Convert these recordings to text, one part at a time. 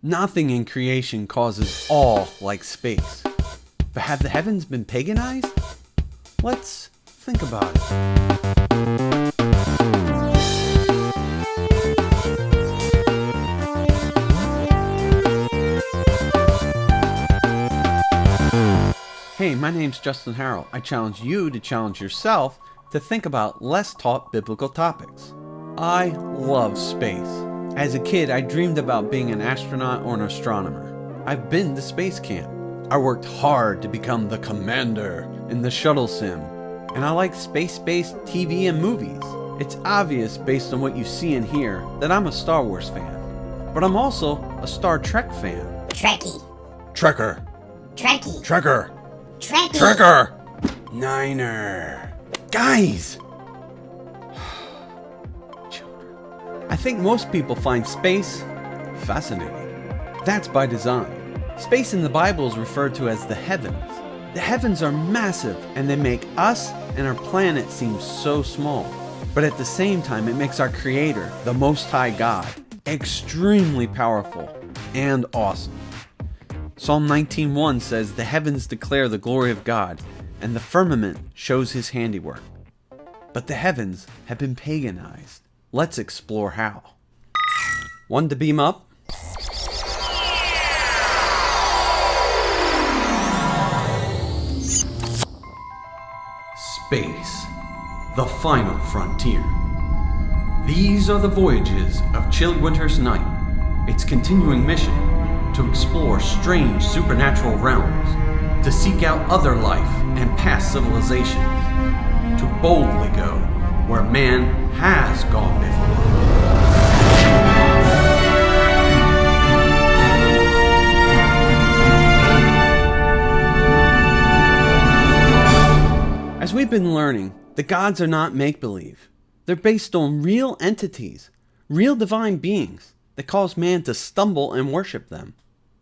Nothing in creation causes awe like space. But have the heavens been paganized? Let's think about it. Hey, my name's Justin Harrell. I challenge you to challenge yourself to think about less taught biblical topics. I love space. As a kid, I dreamed about being an astronaut or an astronomer. I've been to space camp. I worked hard to become the commander in the shuttle sim. And I like space-based TV and movies. It's obvious based on what you see and hear that I'm a Star Wars fan. But I'm also a Star Trek fan. Trekkie. Trekker. Trekkie. Trekker. Trekkie. Trekker. Niner. Guys! I think most people find space fascinating. That's by design. Space in the Bible is referred to as the heavens. The heavens are massive and they make us and our planet seem so small. But at the same time, it makes our Creator, the Most High God, extremely powerful and awesome. Psalm 19:1 says, "The heavens declare the glory of God, and the firmament shows his handiwork." But the heavens have been paganized. Let's explore how. One to beam up? Space, the final frontier. These are the voyages of Chilly Winter's Night, its continuing mission to explore strange supernatural realms, to seek out other life and past civilizations, to boldly go where man has gone before. As we've been learning, the gods are not make-believe. They're based on real entities, real divine beings that cause man to stumble and worship them.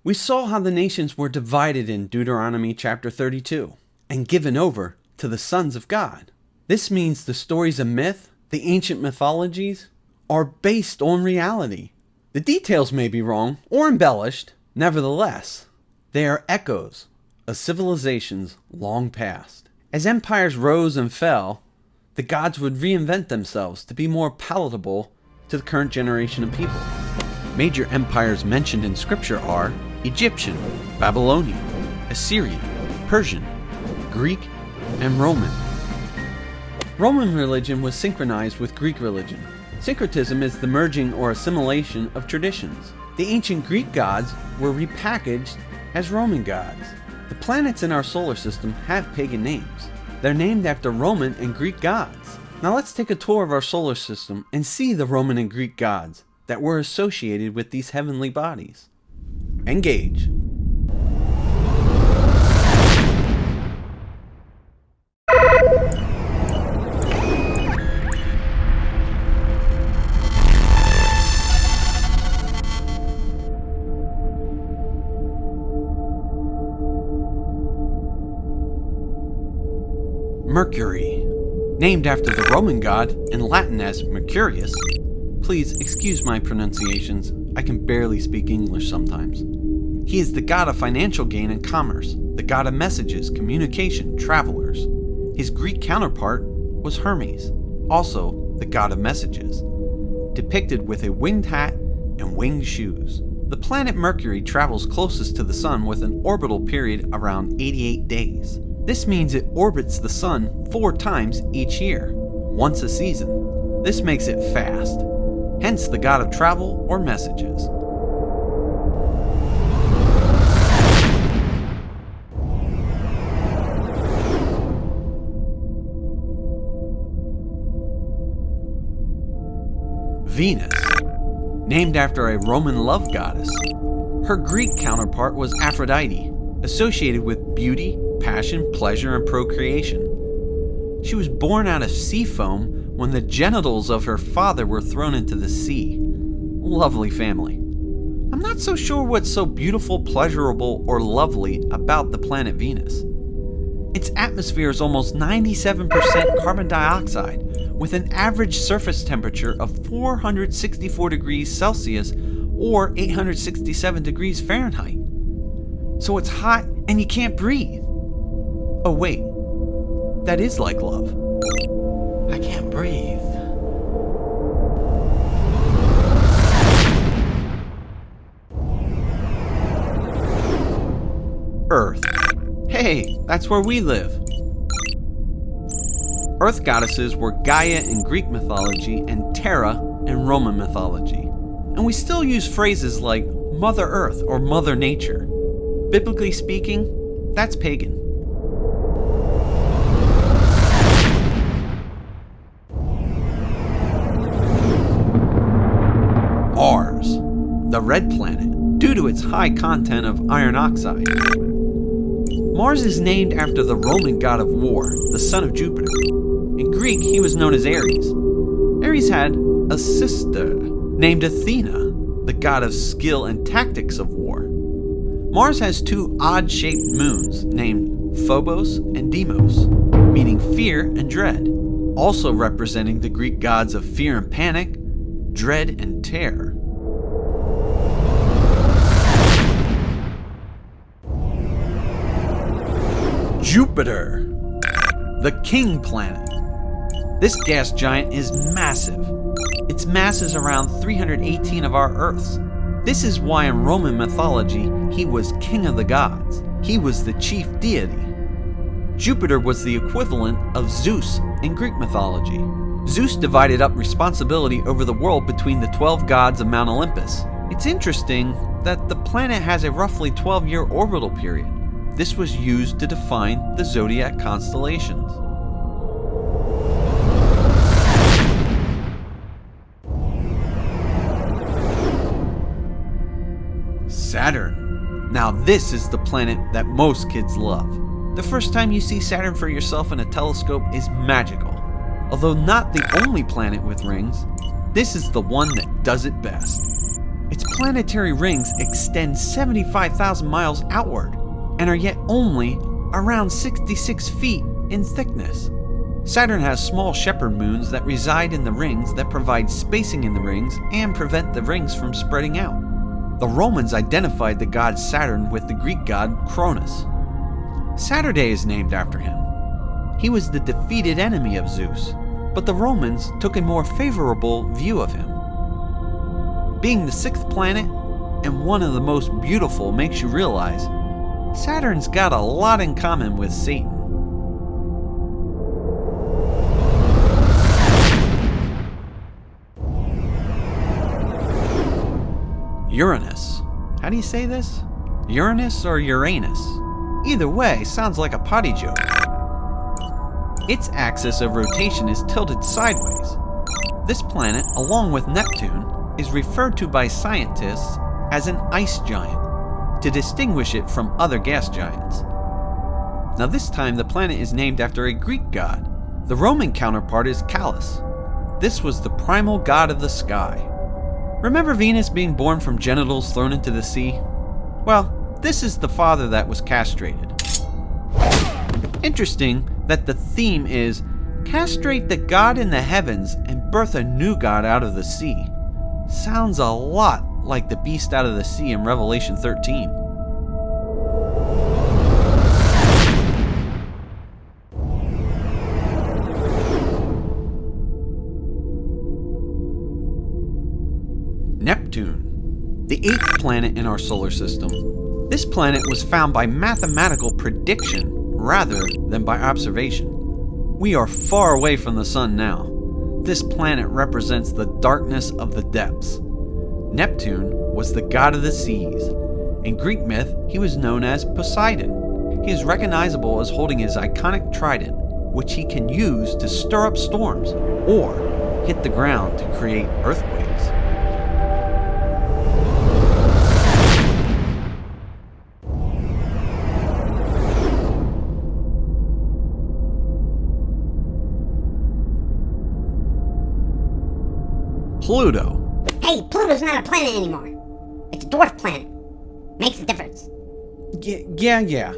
We saw how the nations were divided in Deuteronomy chapter 32 and given over to the sons of God. This means the stories of myth, the ancient mythologies, are based on reality. The details may be wrong or embellished, nevertheless, they are echoes of civilizations long past. As empires rose and fell, the gods would reinvent themselves to be more palatable to the current generation of people. Major empires mentioned in Scripture are Egyptian, Babylonian, Assyrian, Persian, Greek, and Roman. Roman religion was synchronized with Greek religion. Syncretism is the merging or assimilation of traditions. The ancient Greek gods were repackaged as Roman gods. The planets in our solar system have pagan names. They're named after Roman and Greek gods. Now let's take a tour of our solar system and see the Roman and Greek gods that were associated with these heavenly bodies. Engage. Mercury, named after the Roman god, in Latin as Mercurius. Please excuse my pronunciations, I can barely speak English sometimes. He is the god of financial gain and commerce, the god of messages, communication, travelers. His Greek counterpart was Hermes, also the god of messages, depicted with a winged hat and winged shoes. The planet Mercury travels closest to the sun with an orbital period around 88 days. This means it orbits the sun 4 times each year, once a season. This makes it fast, hence the god of travel or messages. Venus, named after a Roman love goddess. Her Greek counterpart was Aphrodite, associated with beauty, passion, pleasure, and procreation. She was born out of sea foam when the genitals of her father were thrown into the sea. Lovely family. I'm not so sure what's so beautiful, pleasurable, or lovely about the planet Venus. Its atmosphere is almost 97% carbon dioxide, with an average surface temperature of 464 degrees Celsius or 867 degrees Fahrenheit. So it's hot and you can't breathe. Oh wait, that is like love. I can't breathe. Earth. Hey, that's where we live. Earth goddesses were Gaia in Greek mythology and Terra in Roman mythology. And we still use phrases like Mother Earth or Mother Nature. Biblically speaking, that's pagan. Mars, the red planet, due to its high content of iron oxide. Mars is named after the Roman god of war, the son of Jupiter. In Greek, he was known as Ares. Ares had a sister named Athena, the god of skill and tactics of war. Mars has two odd-shaped moons named Phobos and Deimos, meaning fear and dread, also representing the Greek gods of fear and panic, dread and terror. Jupiter, the king planet. This gas giant is massive. Its mass is around 318 of our Earths. This is why in Roman mythology he was king of the gods. He was the chief deity. Jupiter was the equivalent of Zeus in Greek mythology. Zeus divided up responsibility over the world between the 12 gods of Mount Olympus. It's interesting that the planet has a roughly 12-year orbital period. This was used to define the zodiac constellations. Saturn. Now this is the planet that most kids love. The first time you see Saturn for yourself in a telescope is magical. Although not the only planet with rings, this is the one that does it best. Its planetary rings extend 75,000 miles outward and are yet only around 66 feet in thickness. Saturn has small shepherd moons that reside in the rings that provide spacing in the rings and prevent the rings from spreading out. The Romans identified the god Saturn with the Greek god Cronus. Saturday is named after him. He was the defeated enemy of Zeus, but the Romans took a more favorable view of him. Being the sixth planet and one of the most beautiful makes you realize Saturn's got a lot in common with Satan. Uranus. How do you say this? Uranus or Uranus? Either way, sounds like a potty joke. Its axis of rotation is tilted sideways. This planet, along with Neptune, is referred to by scientists as an ice giant, to distinguish it from other gas giants. Now this time the planet is named after a Greek god. The Roman counterpart is Calus. This was the primal god of the sky. Remember Venus being born from genitals thrown into the sea? Well, this is the father that was castrated. Interesting that the theme is castrate the god in the heavens and birth a new god out of the sea. Sounds a lot like the beast out of the sea in Revelation 13. Neptune, the eighth planet in our solar system. This planet was found by mathematical prediction rather than by observation. We are far away from the sun now. This planet represents the darkness of the depths. Neptune was the god of the seas. In Greek myth, he was known as Poseidon. He is recognizable as holding his iconic trident, which he can use to stir up storms or hit the ground to create earthquakes. Pluto. Hey, Pluto's not a planet anymore. It's a dwarf planet. Makes a difference. Yeah.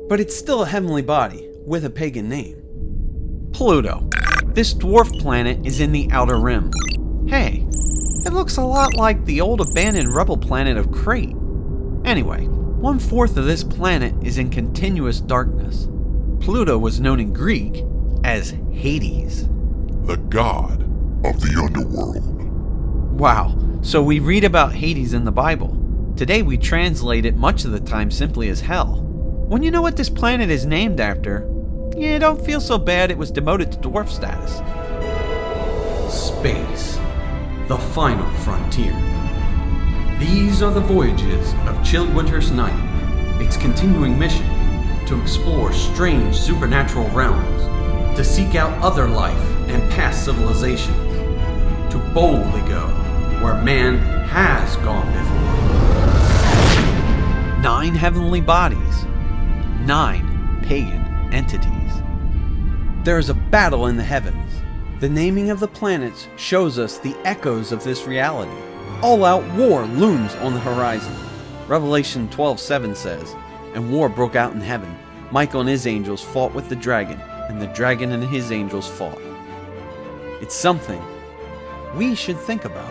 But it's still a heavenly body with a pagan name. Pluto. This dwarf planet is in the outer rim. Hey, It looks a lot like the old abandoned rebel planet of Crete. Anyway, 1/4 of this planet is in continuous darkness. Pluto was known in Greek as Hades. The god of the underworld. Wow, so we read about Hades in the Bible. Today we translate it much of the time simply as hell. When you know what this planet is named after, you don't feel so bad it was demoted to dwarf status. Space, the final frontier. These are the voyages of Chilly Winter's Night, its continuing mission to explore strange supernatural realms, to seek out other life and past civilizations, to boldly go where man has gone before. 9 heavenly bodies, 9 pagan entities. There is a battle in the heavens. The naming of the planets shows us the echoes of this reality. All-out war looms on the horizon. Revelation 12:7 says, "And war broke out in heaven. Michael and his angels fought with the dragon, and the dragon and his angels fought." It's something we should think about.